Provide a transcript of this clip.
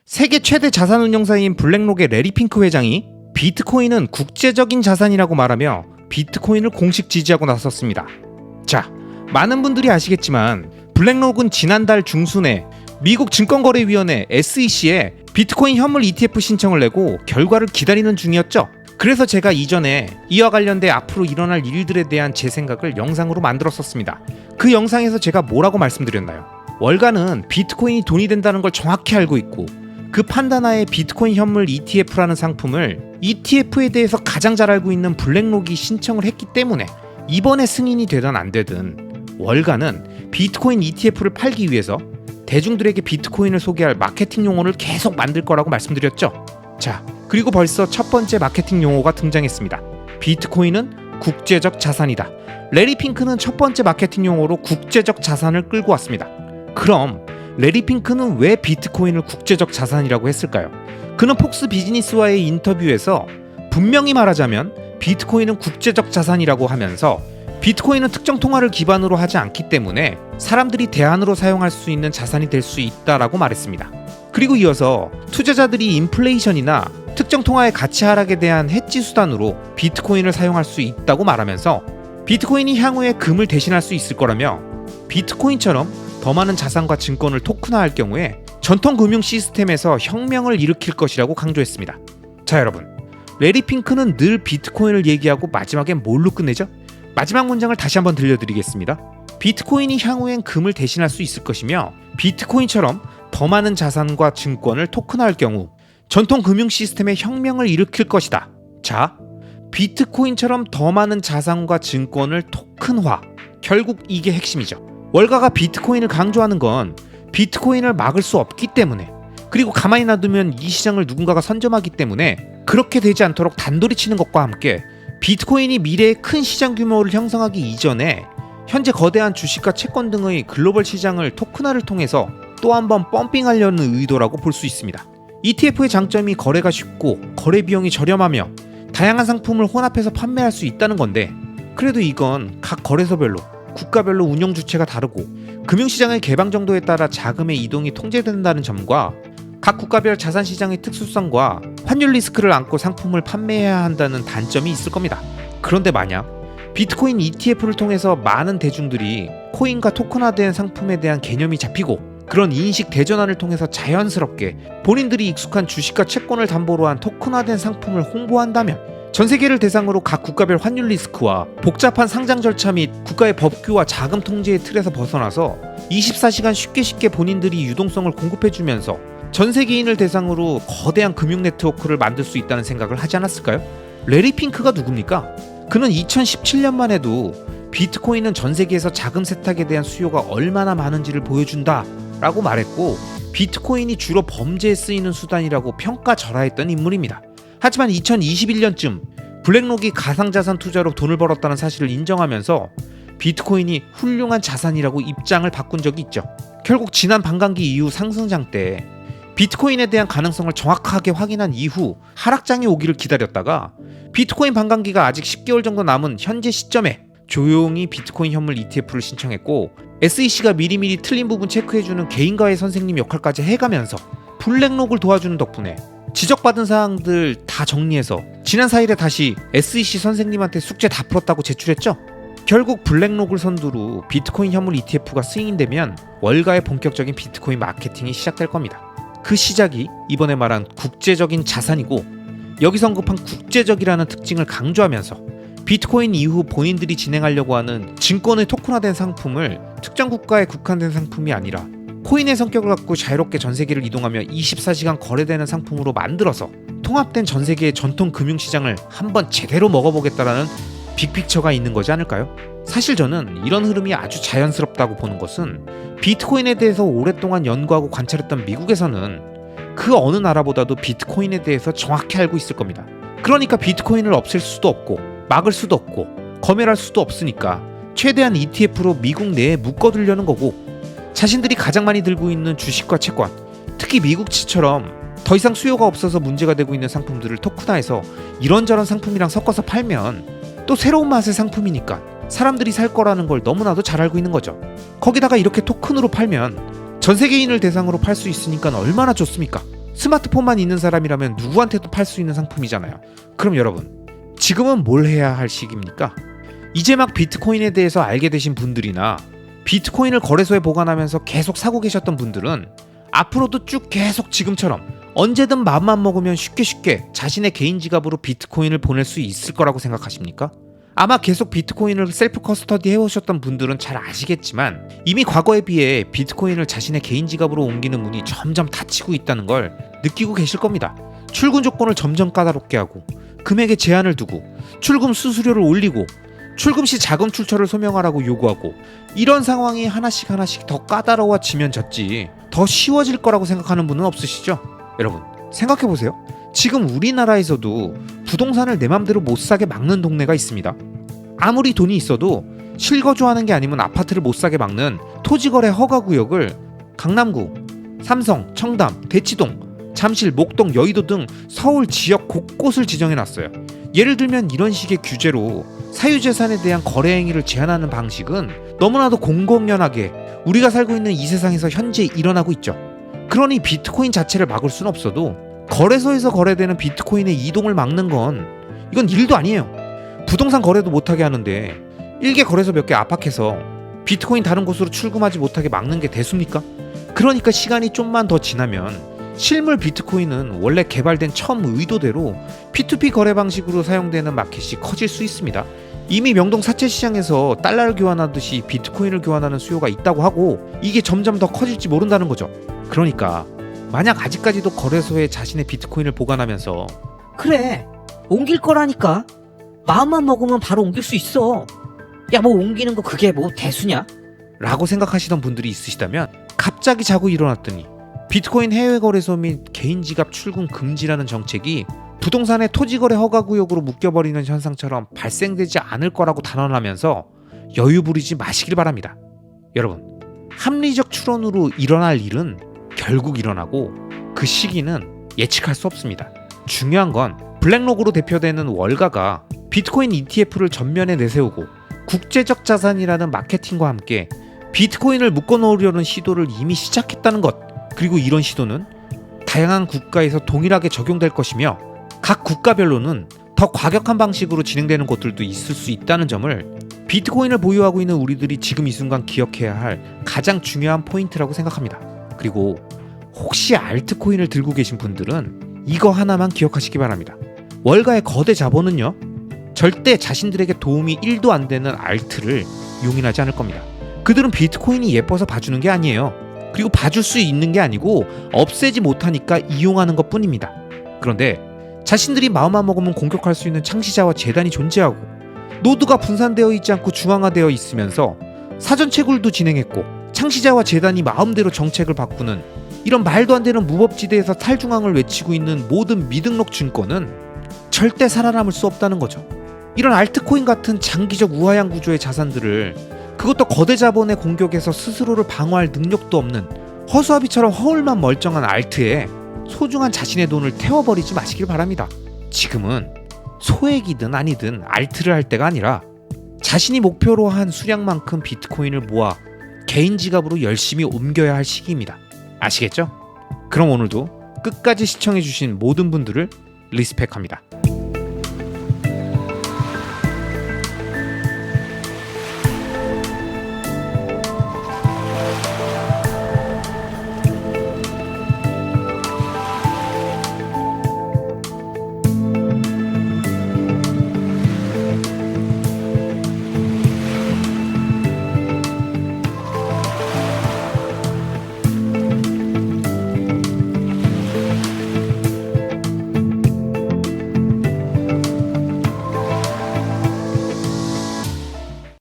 세계 최대 자산운용사인 블랙록의 레리 핑크 회장이 비트코인은 국제적인 자산이라고 말하며 비트코인을 공식 지지하고 나섰습니다. 자, 많은 분들이 아시겠지만 블랙록은 지난달 중순에 미국 증권거래위원회 SEC에 비트코인 현물 ETF 신청을 내고 결과를 기다리는 중이었죠. 그래서 제가 이전에 이와 관련돼 앞으로 일어날 일들에 대한 제 생각을 영상으로 만들었었습니다. 그 영상에서 제가 뭐라고 말씀드렸나요? 월가는 비트코인이 돈이 된다는 걸 정확히 알고 있고 그 판단하에 비트코인 현물 ETF라는 상품을 ETF에 대해서 가장 잘 알고 있는 블랙록이 신청을 했기 때문에 이번에 승인이 되든 안 되든 월가는 비트코인 ETF를 팔기 위해서 대중들에게 비트코인을 소개할 마케팅 용어를 계속 만들 거라고 말씀드렸죠. 자, 그리고 벌써 첫 번째 마케팅 용어가 등장했습니다. 비트코인은 국제적 자산이다. 레리 핑크는 첫 번째 마케팅 용어로 국제적 자산을 끌고 왔습니다. 그럼 레리 핑크는 왜 비트코인을 국제적 자산이라고 했을까요? 그는 폭스 비즈니스와의 인터뷰에서 분명히 말하자면 비트코인은 국제적 자산이라고 하면서 비트코인은 특정 통화를 기반으로 하지 않기 때문에 사람들이 대안으로 사용할 수 있는 자산이 될 수 있다라고 말했습니다. 그리고 이어서 투자자들이 인플레이션이나 특정 통화의 가치 하락에 대한 해지 수단으로 비트코인을 사용할 수 있다고 말하면서 비트코인이 향후에 금을 대신할 수 있을 거라며 비트코인처럼 더 많은 자산과 증권을 토큰화할 경우에 전통 금융 시스템에서 혁명을 일으킬 것이라고 강조했습니다. 자, 여러분, 레리 핑크는 늘 비트코인을 얘기하고 마지막엔 뭘로 끝내죠? 마지막 문장을 다시 한번 들려드리겠습니다. 비트코인이 향후엔 금을 대신할 수 있을 것이며 비트코인처럼 더 많은 자산과 증권을 토큰화할 경우 전통 금융 시스템의 혁명을 일으킬 것이다. 자, 비트코인처럼 더 많은 자산과 증권을 토큰화. 결국 이게 핵심이죠. 월가가 비트코인을 강조하는 건 비트코인을 막을 수 없기 때문에, 그리고 가만히 놔두면 이 시장을 누군가가 선점하기 때문에 그렇게 되지 않도록 단도리 치는 것과 함께 비트코인이 미래의 큰 시장 규모를 형성하기 이전에 현재 거대한 주식과 채권 등의 글로벌 시장을 토큰화를 통해서 또 한 번 펌핑하려는 의도라고 볼 수 있습니다. ETF의 장점이 거래가 쉽고 거래 비용이 저렴하며 다양한 상품을 혼합해서 판매할 수 있다는 건데, 그래도 이건 각 거래소별로 국가별로 운영 주체가 다르고 금융시장의 개방 정도에 따라 자금의 이동이 통제된다는 점과 각 국가별 자산시장의 특수성과 환율 리스크를 안고 상품을 판매해야 한다는 단점이 있을 겁니다. 그런데 만약 비트코인 ETF를 통해서 많은 대중들이 코인과 토큰화된 상품에 대한 개념이 잡히고 그런 인식 대전환을 통해서 자연스럽게 본인들이 익숙한 주식과 채권을 담보로 한 토큰화된 상품을 홍보한다면 전 세계를 대상으로 각 국가별 환율 리스크와 복잡한 상장 절차 및 국가의 법규와 자금 통제의 틀에서 벗어나서 24시간 쉽게 본인들이 유동성을 공급해주면서 전 세계인을 대상으로 거대한 금융 네트워크를 만들 수 있다는 생각을 하지 않았을까요? 레리 핑크가 누굽니까? 그는 2017년만 해도 비트코인은 전 세계에서 자금 세탁에 대한 수요가 얼마나 많은지를 보여준다 라고 말했고 비트코인이 주로 범죄에 쓰이는 수단이라고 평가절하했던 인물입니다. 하지만 2021년쯤 블랙록이 가상자산 투자로 돈을 벌었다는 사실을 인정하면서 비트코인이 훌륭한 자산이라고 입장을 바꾼 적이 있죠. 결국 지난 반감기 이후 상승장 때 비트코인에 대한 가능성을 정확하게 확인한 이후 하락장이 오기를 기다렸다가 비트코인 반감기가 아직 10개월 정도 남은 현재 시점에 조용히 비트코인 현물 ETF를 신청했고 SEC가 미리미리 틀린 부분 체크해주는 개인과의 선생님 역할까지 해가면서 블랙록을 도와주는 덕분에 지적받은 사항들 다 정리해서 지난 4일에 다시 SEC 선생님한테 숙제 다 풀었다고 제출했죠. 결국 블랙록을 선두로 비트코인 현물 ETF가 승인되면 월가의 본격적인 비트코인 마케팅이 시작될 겁니다. 그 시작이 이번에 말한 국제적인 자산이고 여기서 언급한 국제적이라는 특징을 강조하면서 비트코인 이후 본인들이 진행하려고 하는 증권의 토큰화된 상품을 특정 국가에 국한된 상품이 아니라 코인의 성격을 갖고 자유롭게 전 세계를 이동하며 24시간 거래되는 상품으로 만들어서 통합된 전 세계의 전통 금융시장을 한번 제대로 먹어보겠다라는 빅픽처가 있는 거지 않을까요? 사실 저는 이런 흐름이 아주 자연스럽다고 보는 것은 비트코인에 대해서 오랫동안 연구하고 관찰했던 미국에서는 그 어느 나라보다도 비트코인에 대해서 정확히 알고 있을 겁니다. 그러니까 비트코인을 없앨 수도 없고 막을 수도 없고 검열할 수도 없으니까 최대한 ETF로 미국 내에 묶어두려는 거고, 자신들이 가장 많이 들고 있는 주식과 채권, 특히 미국치처럼 더 이상 수요가 없어서 문제가 되고 있는 상품들을 토큰화해서 이런저런 상품이랑 섞어서 팔면 또 새로운 맛의 상품이니까 사람들이 살 거라는 걸 너무나도 잘 알고 있는 거죠. 거기다가 이렇게 토큰으로 팔면 전 세계인을 대상으로 팔 수 있으니까 얼마나 좋습니까? 스마트폰만 있는 사람이라면 누구한테도 팔 수 있는 상품이잖아요. 그럼 여러분, 지금은 뭘 해야 할 시기입니까? 이제 막 비트코인에 대해서 알게 되신 분들이나 비트코인을 거래소에 보관하면서 계속 사고 계셨던 분들은 앞으로도 쭉 계속 지금처럼 언제든 마음만 먹으면 쉽게 자신의 개인 지갑으로 비트코인을 보낼 수 있을 거라고 생각하십니까? 아마 계속 비트코인을 셀프 커스터디 해오셨던 분들은 잘 아시겠지만 이미 과거에 비해 비트코인을 자신의 개인 지갑으로 옮기는 문이 점점 닫히고 있다는 걸 느끼고 계실 겁니다. 출금 조건을 점점 까다롭게 하고 금액에 제한을 두고 출금 수수료를 올리고 출금 시 자금 출처를 소명하라고 요구하고 이런 상황이 하나씩 더 까다로워지면 졌지 더 쉬워질 거라고 생각하는 분은 없으시죠? 여러분 생각해보세요. 지금 우리나라에서도 부동산을 내 맘대로 못 사게 막는 동네가 있습니다. 아무리 돈이 있어도 실거주하는 게 아니면 아파트를 못 사게 막는 토지거래 허가구역을 강남구, 삼성, 청담, 대치동, 잠실, 목동, 여의도 등 서울 지역 곳곳을 지정해놨어요. 예를 들면 이런 식의 규제로 사유재산에 대한 거래 행위를 제한하는 방식은 너무나도 공공연하게 우리가 살고 있는 이 세상에서 현재 일어나고 있죠. 그러니 비트코인 자체를 막을 순 없어도 거래소에서 거래되는 비트코인의 이동을 막는 건 이건 일도 아니에요. 부동산 거래도 못하게 하는데 일개 거래소 몇 개 압박해서 비트코인 다른 곳으로 출금하지 못하게 막는 게 대수입니까? 그러니까 시간이 좀만 더 지나면 실물 비트코인은 원래 개발된 처음 의도대로 P2P 거래 방식으로 사용되는 마켓이 커질 수 있습니다. 이미 명동 사채 시장에서 달러를 교환하듯이 비트코인을 교환하는 수요가 있다고 하고 이게 점점 더 커질지 모른다는 거죠. 그러니까 만약 아직까지도 거래소에 자신의 비트코인을 보관하면서 그래, 옮길 거라니까. 마음만 먹으면 바로 옮길 수 있어. 야, 뭐 옮기는 거 그게 뭐 대수냐? 라고 생각하시던 분들이 있으시다면 갑자기 자고 일어났더니 비트코인 해외 거래소 및 개인 지갑 출금 금지라는 정책이 부동산의 토지거래 허가구역으로 묶여버리는 현상처럼 발생되지 않을 거라고 단언하면서 여유 부리지 마시길 바랍니다. 여러분, 합리적 추론으로 일어날 일은 결국 일어나고 그 시기는 예측할 수 없습니다. 중요한 건 블랙록으로 대표되는 월가가 비트코인 ETF를 전면에 내세우고 국제적 자산이라는 마케팅과 함께 비트코인을 묶어놓으려는 시도를 이미 시작했다는 것, 그리고 이런 시도는 다양한 국가에서 동일하게 적용될 것이며 각 국가별로는 더 과격한 방식으로 진행되는 곳들도 있을 수 있다는 점을 비트코인을 보유하고 있는 우리들이 지금 이 순간 기억해야 할 가장 중요한 포인트라고 생각합니다. 그리고 혹시 알트코인을 들고 계신 분들은 이거 하나만 기억하시기 바랍니다. 월가의 거대 자본은요, 절대 자신들에게 도움이 1도 안 되는 알트를 용인하지 않을 겁니다. 그들은 비트코인이 예뻐서 봐주는 게 아니에요. 그리고 봐줄 수 있는 게 아니고 없애지 못하니까 이용하는 것 뿐입니다. 그런데 자신들이 마음만 먹으면 공격할 수 있는 창시자와 재단이 존재하고 노드가 분산되어 있지 않고 중앙화되어 있으면서 사전채굴도 진행했고 창시자와 재단이 마음대로 정책을 바꾸는 이런 말도 안 되는 무법지대에서 탈중앙을 외치고 있는 모든 미등록 증권은 절대 살아남을 수 없다는 거죠. 이런 알트코인 같은 장기적 우하향 구조의 자산들을, 그것도 거대 자본의 공격에서 스스로를 방어할 능력도 없는 허수아비처럼 허울만 멀쩡한 알트에 소중한 자신의 돈을 태워버리지 마시길 바랍니다. 지금은 소액이든 아니든 알트를 할 때가 아니라 자신이 목표로 한 수량만큼 비트코인을 모아 개인 지갑으로 열심히 옮겨야 할 시기입니다. 아시겠죠? 그럼 오늘도 끝까지 시청해주신 모든 분들을 리스펙합니다.